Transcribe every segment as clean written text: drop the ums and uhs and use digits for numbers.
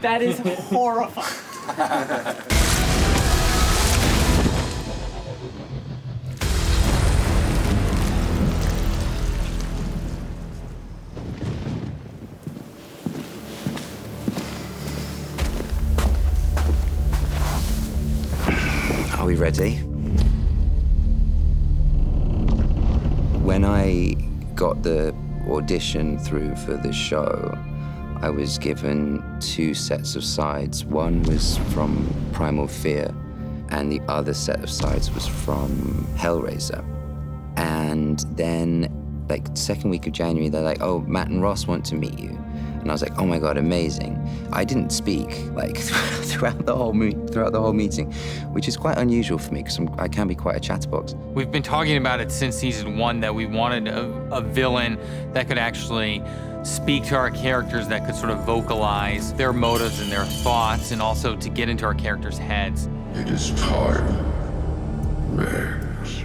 That is horrifying. Are we ready? When I got the audition through for the show, I was given 2 sets of sides. One was from Primal Fear, and the other set of sides was from Hellraiser. And then, like, second week of January, they're like, oh, Matt and Ross want to meet you. And I was like, oh my God, amazing. I didn't speak, like, throughout the whole meeting, which is quite unusual for me, because I can be quite a chatterbox. We've been talking about it since season 1, that we wanted a villain that could actually speak to our characters, that could sort of vocalize their motives and their thoughts, and also to get into our characters' heads. It is time, Max.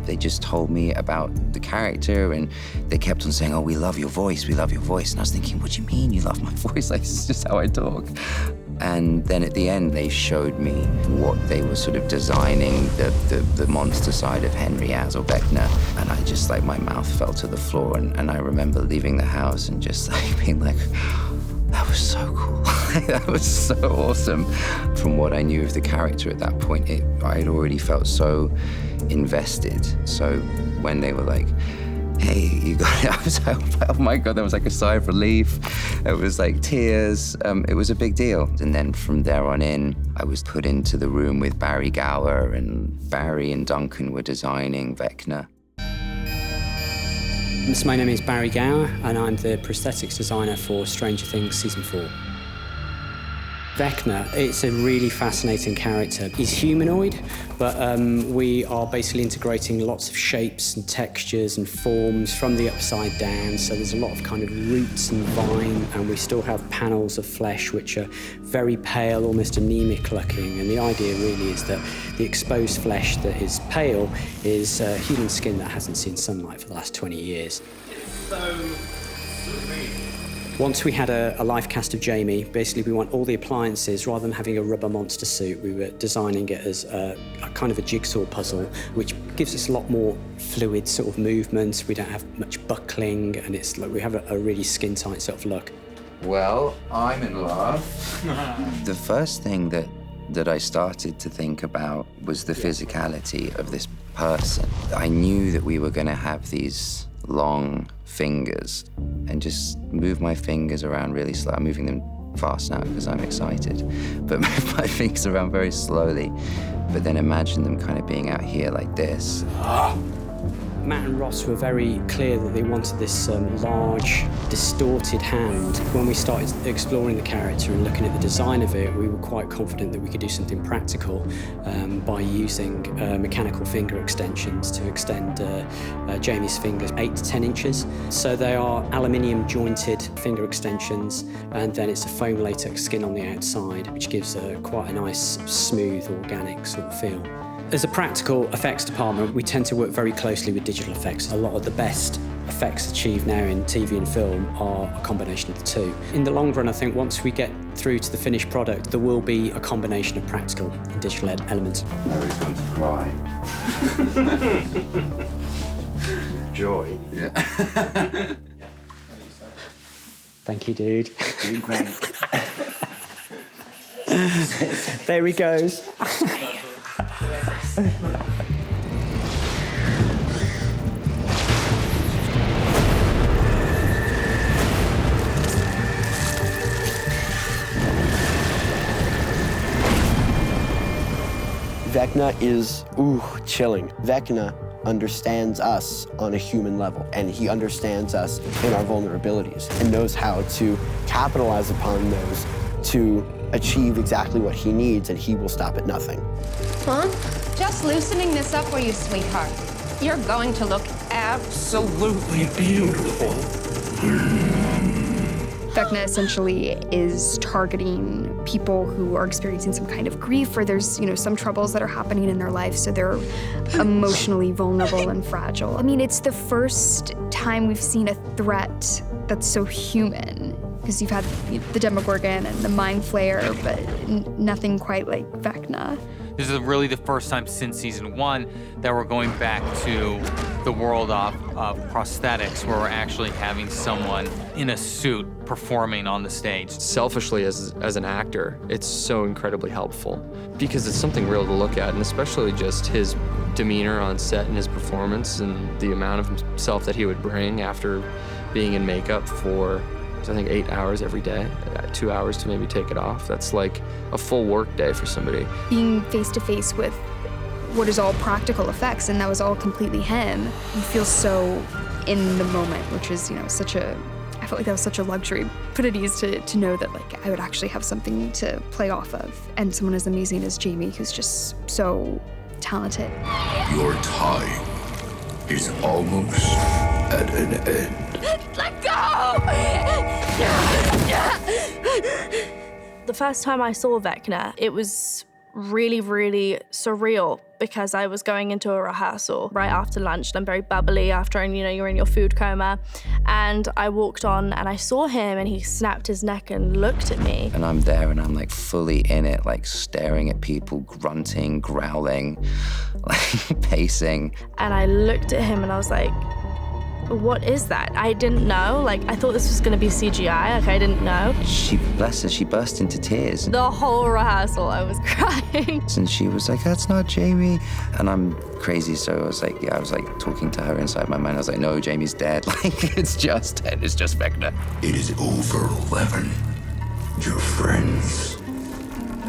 They just told me about the character, and they kept on saying, oh, we love your voice, we love your voice. And I was thinking, what do you mean you love my voice? Like, this is just how I talk. And then at the end, they showed me what they were sort of designing, the monster side of Henry as, or Vecna. And I just, like, my mouth fell to the floor. And I remember leaving the house and just, like, being like, that was so cool. That was so awesome. From what I knew of the character at that point, I had already felt so invested. So when they were like, hey, you got it, I was like, oh my God, that was like a sigh of relief. It was like tears. It was a big deal. And then from there on in, I was put into the room with Barrie Gower, and Barrie and Duncan were designing Vecna. So my name is Barrie Gower, and I'm the prosthetics designer for Stranger Things Season 4. Vecna, it's a really fascinating character. He's humanoid, but we are basically integrating lots of shapes and textures and forms from the upside down. So there's a lot of kind of roots and vine, and we still have panels of flesh which are very pale, almost anemic looking. And the idea really is that the exposed flesh that is pale is human skin that hasn't seen sunlight for the last 20 years. Once we had a life cast of Jamie, basically we want all the appliances, rather than having a rubber monster suit, we were designing it as a kind of a jigsaw puzzle, which gives us a lot more fluid sort of movements. We don't have much buckling, and it's like we have a really skin-tight sort of look. Well, I'm in love. The first thing that I started to think about was the physicality of this person. I knew that we were going to have these long fingers, and just move my fingers around really slow. I'm moving them fast now because I'm excited, but move my fingers around very slowly. But then imagine them kind of being out here like this. Matt and Ross were very clear that they wanted this large, distorted hand. When we started exploring the character and looking at the design of it, we were quite confident that we could do something practical by using mechanical finger extensions to extend Jamie's fingers 8 to 10 inches. So they are aluminium jointed finger extensions, and then it's a foam latex skin on the outside, which gives quite a nice, smooth, organic sort of feel. As a practical effects department, we tend to work very closely with digital effects. A lot of the best effects achieved now in TV and film are a combination of the two. In the long run, I think once we get through to the finished product, there will be a combination of practical and digital elements. Now he's going to cry. Joy. Yeah. Thank you, dude. There he goes. Vecna is, chilling. Vecna understands us on a human level, and he understands us in our vulnerabilities and knows how to capitalize upon those to achieve exactly what he needs, and he will stop at nothing. Huh? Just loosening this up for you, sweetheart. You're going to look absolutely beautiful. Vecna essentially is targeting people who are experiencing some kind of grief, or there's, some troubles that are happening in their life, so they're emotionally vulnerable and fragile. I mean, it's the first time we've seen a threat that's so human. Because you've had the demogorgon and the mind flayer, but nothing quite like Vecna. This is really the first time since season 1 that we're going back to the world of prosthetics, where we're actually having someone in a suit performing on the stage. Selfishly, as an actor, it's so incredibly helpful because it's something real to look at, and especially just his demeanor on set and his performance and the amount of himself that he would bring after being in makeup for, I think, 8 hours every day, 2 hours to maybe take it off. That's like a full work day for somebody. Being face to face with what is all practical effects, and that was all completely him, you feel so in the moment, which is, I felt like that was such a luxury. Put at ease to know that like I would actually have something to play off of, and someone as amazing as Jamie, who's just so talented. Your time is almost at an end. Let go! The first time I saw Vecna, it was really, really surreal because I was going into a rehearsal right after lunch, and I'm very bubbly after, you're in your food coma. And I walked on and I saw him and he snapped his neck and looked at me. And I'm there and I'm like fully in it, like staring at people, grunting, growling, like pacing. And I looked at him and I was like, what is that? I didn't know. Like, I thought this was gonna be CGI. Like, I didn't know. Bless her, she burst into tears. The whole rehearsal, I was crying. And she was like, that's not Jamie. And I'm crazy, so I was like, talking to her inside my mind. I was like, no, Jamie's dead. Like, it's just Vecna. It is over, 11. Your friends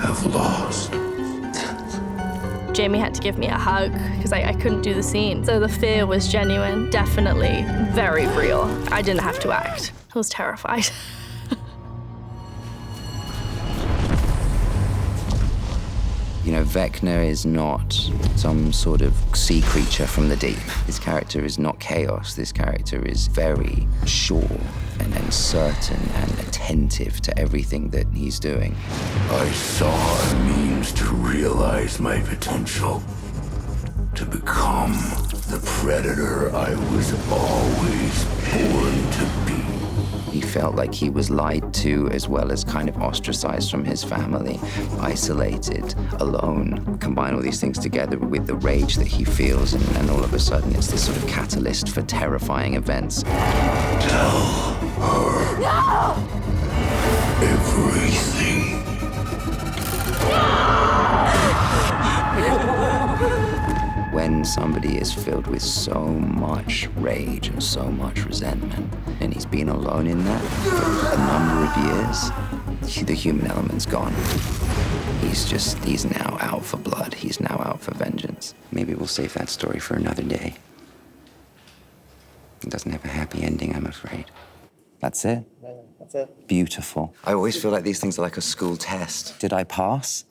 have lost. Jamie had to give me a hug because I couldn't do the scene. So the fear was genuine, definitely very real. I didn't have to act. I was terrified. Vecna is not some sort of sea creature from the deep. His character is not chaos. This character is very sure and certain and attentive to everything that he's doing. I saw a means to realize my potential, to become the predator I was always born to be. He felt like he was lied to, as well as kind of ostracized from his family, isolated, alone. Combine all these things together with the rage that he feels, and all of a sudden it's this sort of catalyst for terrifying events. Tell her everything. When somebody is filled with so much rage and so much resentment, and he's been alone in that for a number of years, the human element's gone. He's now out for blood. He's now out for vengeance. Maybe we'll save that story for another day. It doesn't have a happy ending, I'm afraid. That's it. That's it. Beautiful. I always feel like these things are like a school test. Did I pass?